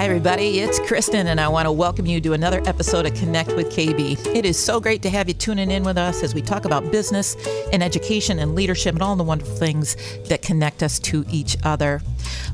Hi, everybody. It's Kristen, and I want to welcome you to another episode of Connect with KB. It is so great to have you tuning in with us as we talk about business and education and leadership and all the wonderful things that connect us to each other.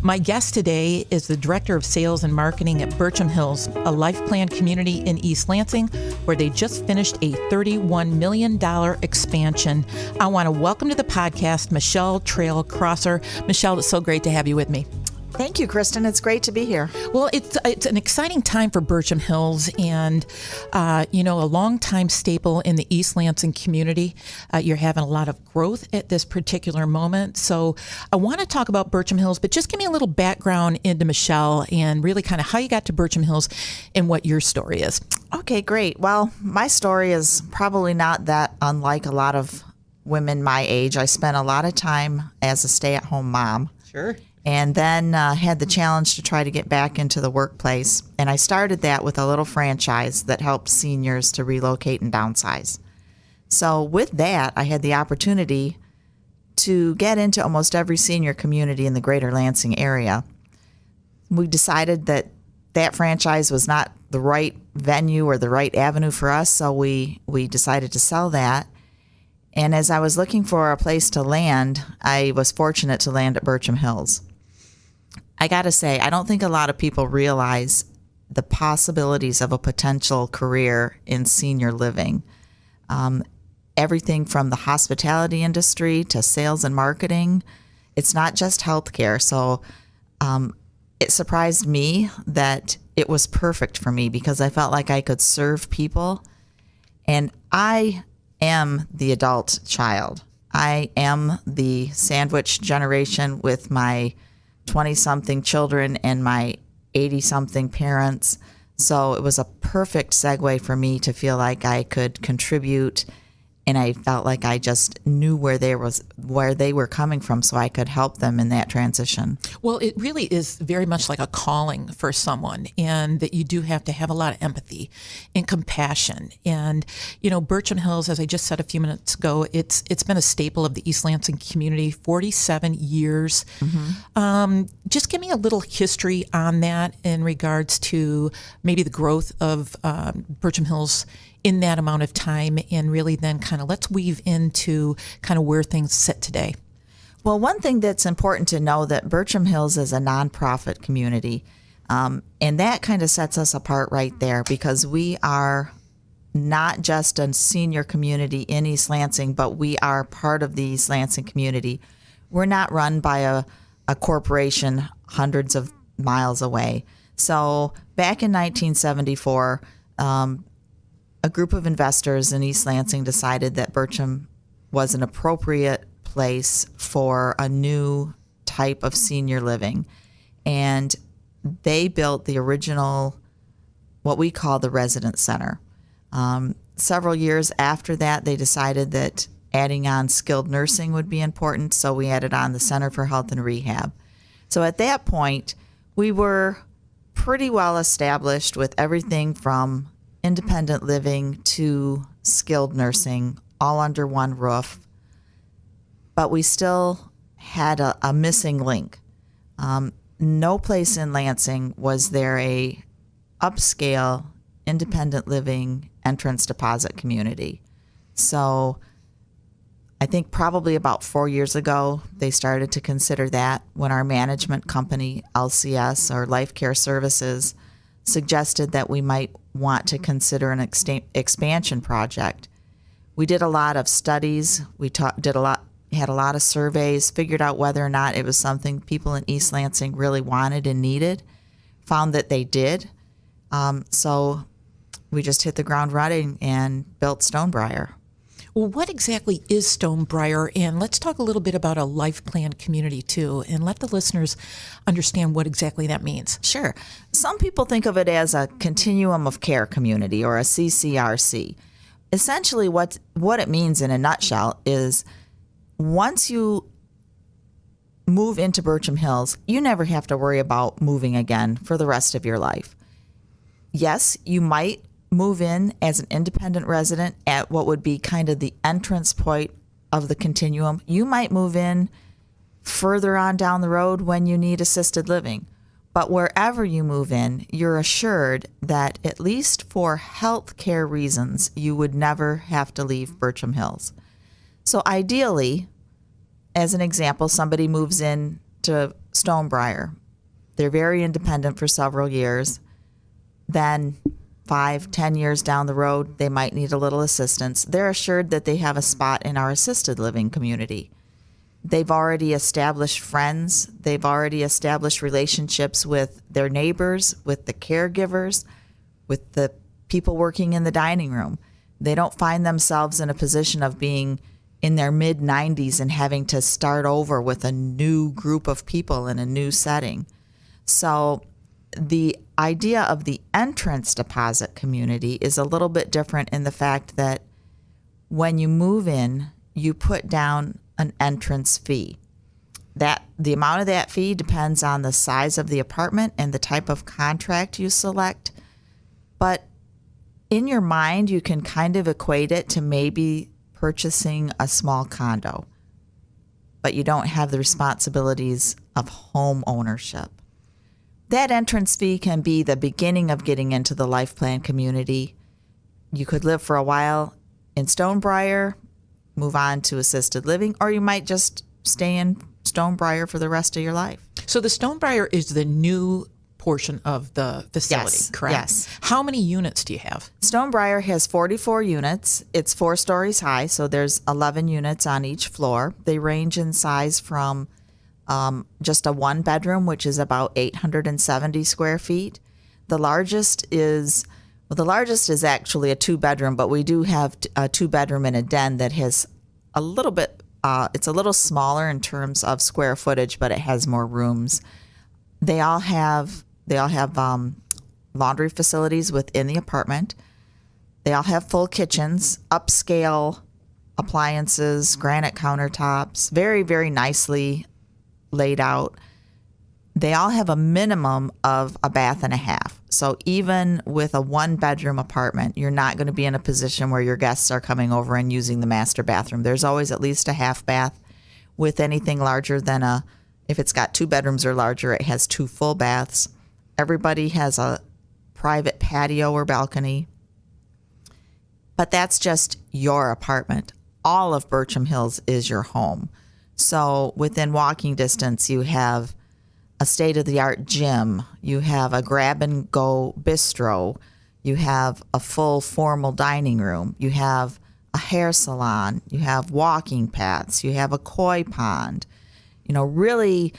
My guest today is the Director of Sales and Marketing at Burcham Hills, a life plan community in East Lansing, where they just finished a $31 million expansion. I want to welcome to the podcast Michelle Traill Crosser. Michelle, it's so great to have you with me. Thank you, Kristen. It's great to be here. Well, it's an exciting time for Burcham Hills, and a longtime staple in the East Lansing community. You're having a lot of growth at this particular moment. So I want to talk about Burcham Hills, but just give me a little background into Michelle and really kind of how you got to Burcham Hills and what your story is. Okay, great. Well, my story is probably not that unlike a lot of women my age. I spent a lot of time as a stay-at-home mom. Sure. And then had the challenge to try to get back into the workplace. And I started that with a little franchise that helped seniors to relocate and downsize. So with that, I had the opportunity to get into almost every senior community in the greater Lansing area. We decided that that franchise was not the right venue or the right avenue for us, so we decided to sell that. And as I was looking for a place to land, I was fortunate to land at Burcham Hills. I got to say, I don't think a lot of people realize the possibilities of a potential career in senior living. Everything from the hospitality industry to sales and marketing. It's not just healthcare. So it surprised me that it was perfect for me because I felt like I could serve people. And I am the adult child. I am the sandwich generation with my 20-something children and my 80-something parents. So it was a perfect segue for me to feel like I could contribute, and I felt like I just knew where they were coming from, so I could help them in that transition. Well, it really is very much like a calling for someone, and that you do have to have a lot of empathy and compassion. And Burcham Hills, as I just said a few minutes ago, it's been a staple of the East Lansing community, 47 years. Mm-hmm. Just give me a little history on that in regards to maybe the growth of Burcham Hills in that amount of time, and really then kind of let's weave into kind of where things sit today. Well, one thing that's important to know that Burcham Hills is a nonprofit community, and that kind of sets us apart right there because we are not just a senior community in East Lansing, but we are part of the East Lansing community. We're not run by a corporation hundreds of miles away. So back in 1974, a group of investors in East Lansing decided that Burcham was an appropriate place for a new type of senior living. And they built the original, what we call the residence center. Several years after that, they decided that adding on skilled nursing would be important, so we added on the Center for Health and Rehab. So at that point, we were pretty well established with everything from independent living to skilled nursing, all under one roof. But we still had a missing link. No place in Lansing was there a upscale, independent living entrance deposit community. So I think probably about 4 years ago, they started to consider that when our management company, LCS, or Life Care Services, suggested that we might want to consider an expansion project. We did a lot of studies. We had a lot of surveys, figured out whether or not it was something people in East Lansing really wanted and needed, found that they did. So we just hit the ground running and built Stonebriar. Well, what exactly is Stonebriar? And let's talk a little bit about a life plan community too, and let the listeners understand what exactly that means. Sure. Some people think of it as a continuum of care community or a CCRC. Essentially what it means in a nutshell is once you move into Burcham Hills, you never have to worry about moving again for the rest of your life. Yes, you might move in as an independent resident at what would be kind of the entrance point of the continuum. You might move in further on down the road when you need assisted living, But wherever you move in, you're assured that at least for health care reasons, you would never have to leave Burcham Hills. So ideally, as an example, somebody moves in to Stonebriar. They're very independent for several years. Then 5-10 years down the road, they might need a little assistance. They're assured that they have a spot in our assisted living community. They've already established friends. They've already established relationships with their neighbors, with the caregivers, with the people working in the dining room. They don't find themselves in a position of being in their mid-90s and having to start over with a new group of people in a new setting. So the idea of the entrance deposit community is a little bit different in the fact that when you move in, you put down an entrance fee. That the amount of that fee depends on the size of the apartment and the type of contract you select. But in your mind, you can kind of equate it to maybe purchasing a small condo, but you don't have the responsibilities of home ownership. That entrance fee can be the beginning of getting into the life plan community. You could live for a while in Stonebriar, move on to assisted living, or you might just stay in Stonebriar for the rest of your life. So the Stonebriar is the new portion of the facility, Yes, correct? yes. How many units do you have? Stonebriar has 44 units. It's 4 stories high, so there's 11 units on each floor. They range in size from just a 1-bedroom, which is about 870 square feet. The largest is actually a 2-bedroom, but we do have a 2-bedroom and a den that has a little bit, it's a little smaller in terms of square footage, but it has more rooms. They all have laundry facilities within the apartment. They all have full kitchens, upscale appliances, granite countertops, very, very nicely laid out. They all have a minimum of a bath and a half. So even with a 1-bedroom apartment, you're not going to be in a position where your guests are coming over and using the master bathroom. There's always at least a half bath. With anything larger than if it's got 2 bedrooms or larger, it has 2 full baths. Everybody has a private patio or balcony. But that's just your apartment. All of Burcham Hills is your home. So within walking distance, you have a state-of-the-art gym. You have a grab-and-go bistro. You have a full formal dining room. You have a hair salon. You have walking paths. You have a koi pond. Really,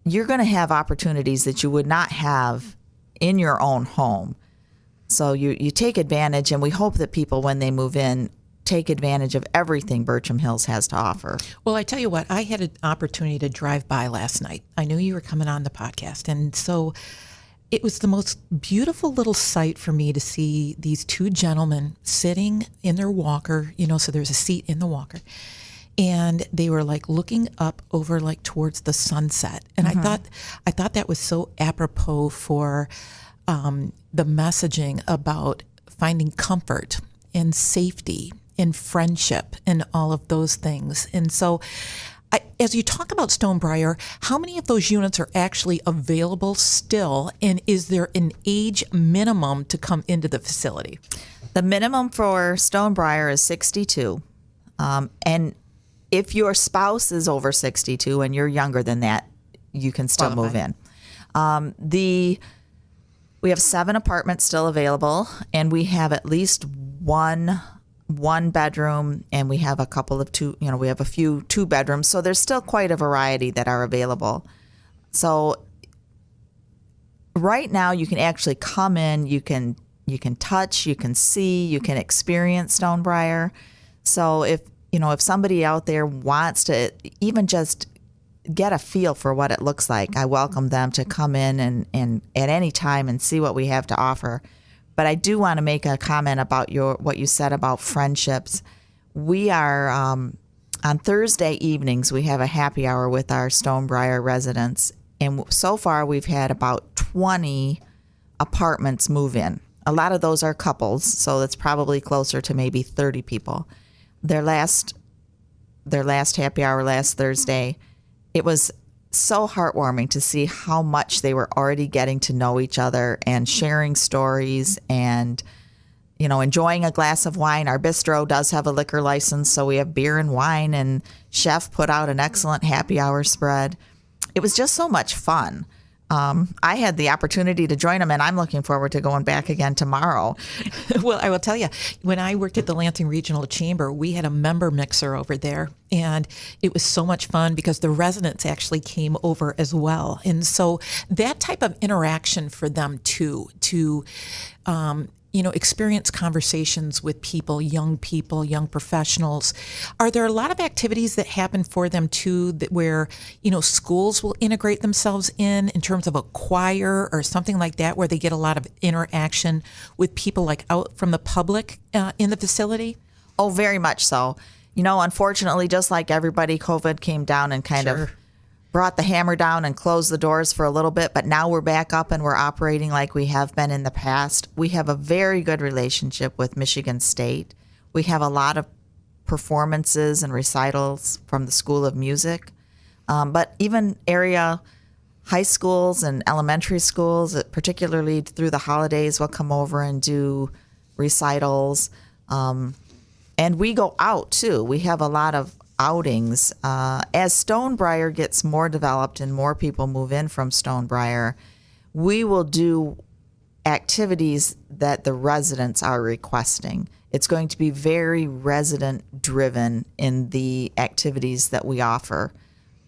you're going to have opportunities that you would not have in your own home. So you take advantage, and we hope that people, when they move in, take advantage of everything Burcham Hills has to offer. Well, I tell you what, I had an opportunity to drive by last night. I knew you were coming on the podcast, and so it was the most beautiful little sight for me to see these 2 gentlemen sitting in their walker, so there's a seat in the walker, and they were like looking up over like towards the sunset. And I thought that was so apropos for the messaging about finding comfort and safety and friendship and all of those things. And so as you talk about Stonebriar, how many of those units are actually available still? And is there an age minimum to come into the facility? The minimum for Stonebriar is 62. And if your spouse is over 62 and you're younger than that, you can still move in. We have 7 apartments still available, and we have at least one bedroom, and we have a couple of we have a few 2 bedrooms. So there's still quite a variety that are available. So right now you can actually come in, you can touch, you can see, you can experience Stonebriar. So if somebody out there wants to even just get a feel for what it looks like, I welcome them to come in and at any time and see what we have to offer. But I do want to make a comment about what you said about friendships. We are on Thursday evenings, we have a happy hour with our Stonebriar residents, and so far we've had about 20 apartments move in. A lot of those are couples, so that's probably closer to maybe 30 people. Their last happy hour last Thursday, it was so heartwarming to see how much they were already getting to know each other and sharing stories and, enjoying a glass of wine. Our bistro does have a liquor license, so we have beer and wine, and chef put out an excellent happy hour spread. It was just so much fun. I had the opportunity to join them, and I'm looking forward to going back again tomorrow. Well, I will tell you, when I worked at the Lansing Regional Chamber, we had a member mixer over there, and it was so much fun because the residents actually came over as well. And so that type of interaction for them too, to experience conversations with people, young professionals. Are there a lot of activities that happen for them too, that where, schools will integrate themselves in terms of a choir or something like that, where they get a lot of interaction with people like out from the public in the facility? Oh, very much so. Unfortunately, just like everybody, COVID came down and kind of brought the hammer down and closed the doors for a little bit, but now we're back up and we're operating like we have been in the past. We have a very good relationship with Michigan State. We have a lot of performances and recitals from the School of Music, but even area high schools and elementary schools, particularly through the holidays, will come over and do recitals. And we go out too. We have a lot of outings. As Stonebriar gets more developed and more people move in from Stonebriar, we will do activities that the residents are requesting. It's going to be very resident driven in the activities that we offer.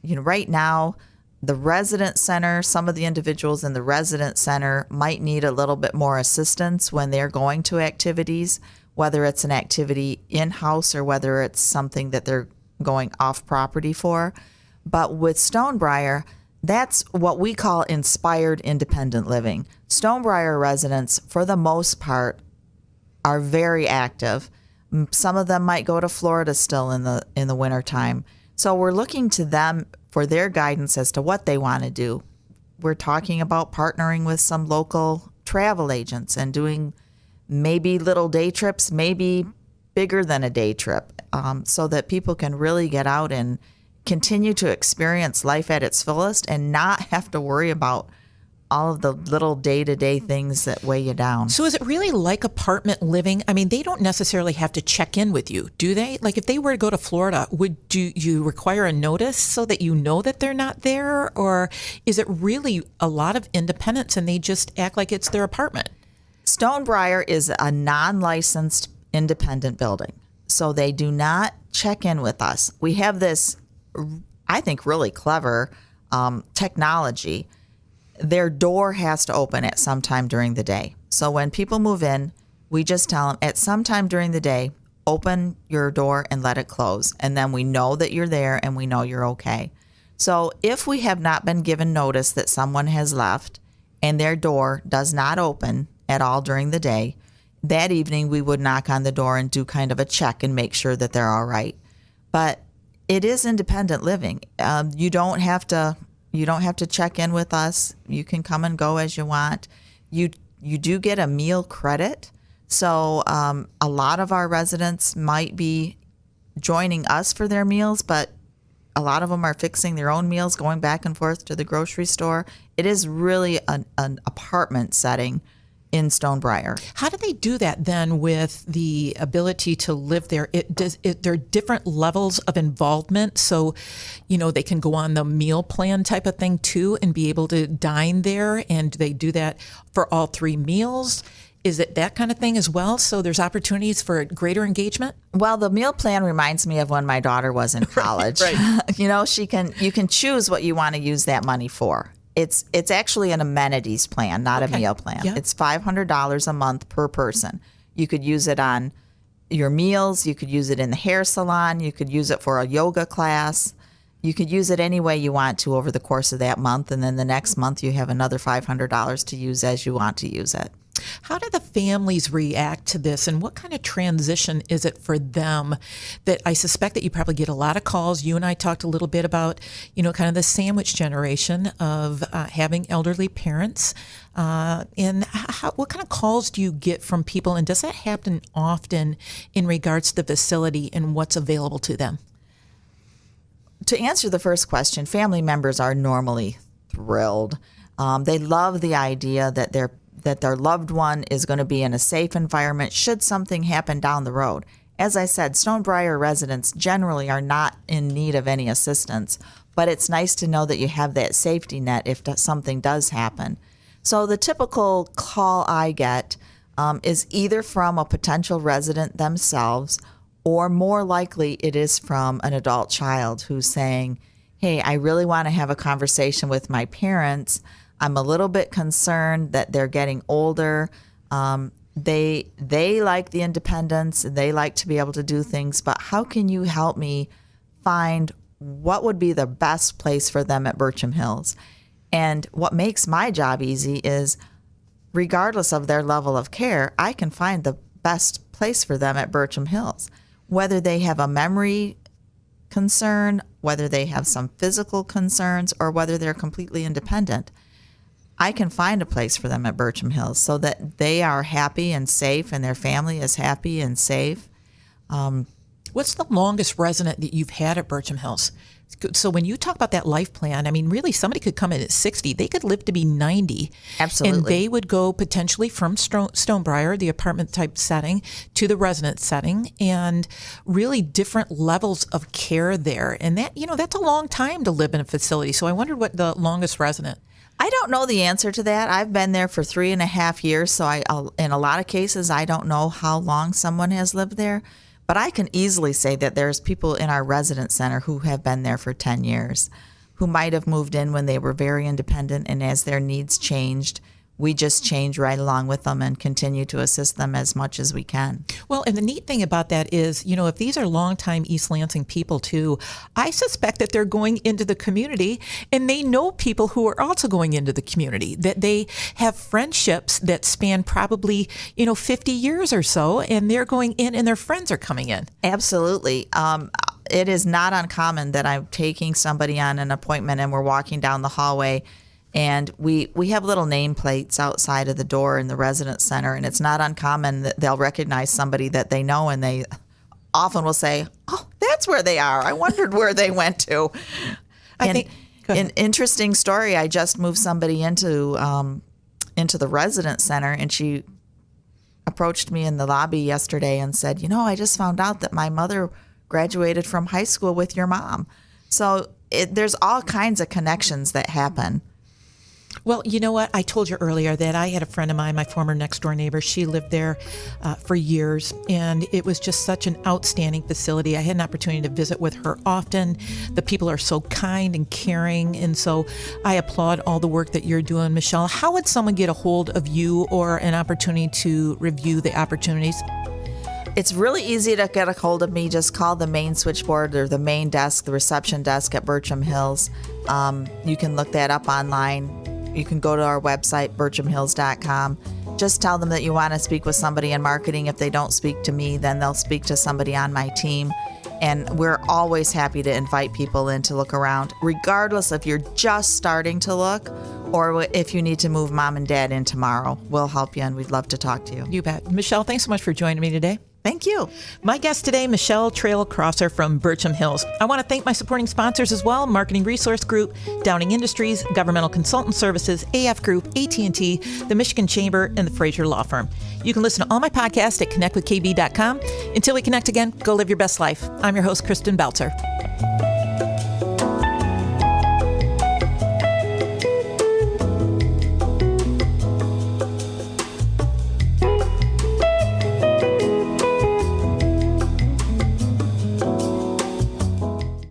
Right now, the resident center, some of the individuals in the resident center might need a little bit more assistance when they're going to activities, whether it's an activity in-house or whether it's something that they're going off property for. But with Stonebriar, that's what we call inspired independent living. Stonebriar residents, for the most part, are very active. Some of them might go to Florida still in the wintertime. So we're looking to them for their guidance as to what they want to do. We're talking about partnering with some local travel agents and doing maybe little day trips, maybe bigger than a day trip, so that people can really get out and continue to experience life at its fullest and not have to worry about all of the little day-to-day things that weigh you down. So is it really like apartment living? I mean, they don't necessarily have to check in with you, do they? Like if they were to go to Florida, would you require a notice so that you know that they're not there? Or is it really a lot of independence and they just act like it's their apartment? Stonebriar is a non-licensed independent building, so they do not check in with us. We have this, I think, really clever technology. Their door has to open at some time during the day. So when people move in, we just tell them at some time during the day, open your door and let it close. And then we know that you're there and we know you're okay. So if we have not been given notice that someone has left and their door does not open at all during the day, that evening we would knock on the door and do kind of a check and make sure that they're all right. But it is independent living. You don't have to check in with us. You can come and go as you want. You do get a meal credit. So a lot of our residents might be joining us for their meals, but a lot of them are fixing their own meals, going back and forth to the grocery store. It is really an apartment setting in Stonebriar. How do they do that then with the ability to live there? There are different levels of involvement. So, they can go on the meal plan type of thing too and be able to dine there. And do they do that for all three meals? Is it that kind of thing as well? So there's opportunities for greater engagement? Well, the meal plan reminds me of when my daughter was in college. Right. You can choose what you want to use that money for. It's actually an amenities plan, not a meal plan. Yeah. It's $500 a month per person. You could use it on your meals. You could use it in the hair salon. You could use it for a yoga class. You could use it any way you want to over the course of that month. And then the next month you have another $500 to use as you want to use it. How do the families react to this, and what kind of transition is it for them? That I suspect that you probably get a lot of calls. You and I talked a little bit about, kind of the sandwich generation of having elderly parents. And what kind of calls do you get from people, and does that happen often in regards to the facility and what's available to them? to answer the first question, family members are normally thrilled. They love the idea that their loved one is going to be in a safe environment should something happen down the road. As I said, Stonebriar residents generally are not in need of any assistance, but it's nice to know that you have that safety net if something does happen. So the typical call I get is either from a potential resident themselves, or more likely it is from an adult child who's saying, hey, I really want to have a conversation with my parents. I'm a little bit concerned that they're getting older. They like the independence and they like to be able to do things, but how can you help me find what would be the best place for them at Burcham Hills? And what makes my job easy is, regardless of their level of care, I can find the best place for them at Burcham Hills. Whether they have a memory concern, whether they have some physical concerns, or whether they're completely independent, I can find a place for them at Burcham Hills so that they are happy and safe and their family is happy and safe. What's the longest resident that you've had at Burcham Hills? So when you talk about that life plan, I mean, really, somebody could come in at 60. They could live to be 90. Absolutely. And they would go potentially from Stonebriar, the apartment type setting, to the resident setting, and really different levels of care there. And that, that's a long time to live in a facility. So I wondered what the longest resident. I don't know the answer to that. I've been there for 3.5 years. So in a lot of cases, I don't know how long someone has lived there. But I can easily say that there's people in our residence center who have been there for 10 years, who might have moved in when they were very independent, and as their needs changed, we just change right along with them and continue to assist them as much as we can. Well, and the neat thing about that is, if these are longtime East Lansing people too, I suspect that they're going into the community and they know people who are also going into the community, that they have friendships that span probably, 50 years or so, and they're going in and their friends are coming in. Absolutely. It is not uncommon that I'm taking somebody on an appointment and we're walking down the hallway, and we have little nameplates outside of the door in the residence center, and it's not uncommon that they'll recognize somebody that they know, and they often will say, oh, that's where they are. I wondered where they went to. An interesting story, I just moved somebody into the residence center, and she approached me in the lobby yesterday and said, I just found out that my mother graduated from high school with your mom. So there's all kinds of connections that happen. Well, you know what? I told you earlier that I had a friend of mine, my former next door neighbor. She lived there for years, and it was just such an outstanding facility. I had an opportunity to visit with her often. The people are so kind and caring, and so I applaud all the work that you're doing, Michelle. How would someone get a hold of you or an opportunity to review the opportunities? It's really easy to get a hold of me. Just call the main switchboard or the main desk, the reception desk at Burcham Hills. You can look that up online. You can go to our website, burchamhills.com. Just tell them that you want to speak with somebody in marketing. If they don't speak to me, then they'll speak to somebody on my team. And we're always happy to invite people in to look around, regardless if you're just starting to look or if you need to move mom and dad in tomorrow. We'll help you, and we'd love to talk to you. You bet. Michelle, thanks so much for joining me today. Thank you. My guest today, Michelle Traill Crosser from Burcham Hills. I want to thank my supporting sponsors as well: Marketing Resource Group, Downing Industries, Governmental Consultant Services, AF Group, AT&T, the Michigan Chamber, and the Fraser Law Firm. You can listen to all my podcasts at connectwithkb.com. Until we connect again, go live your best life. I'm your host, Kristen Belzer.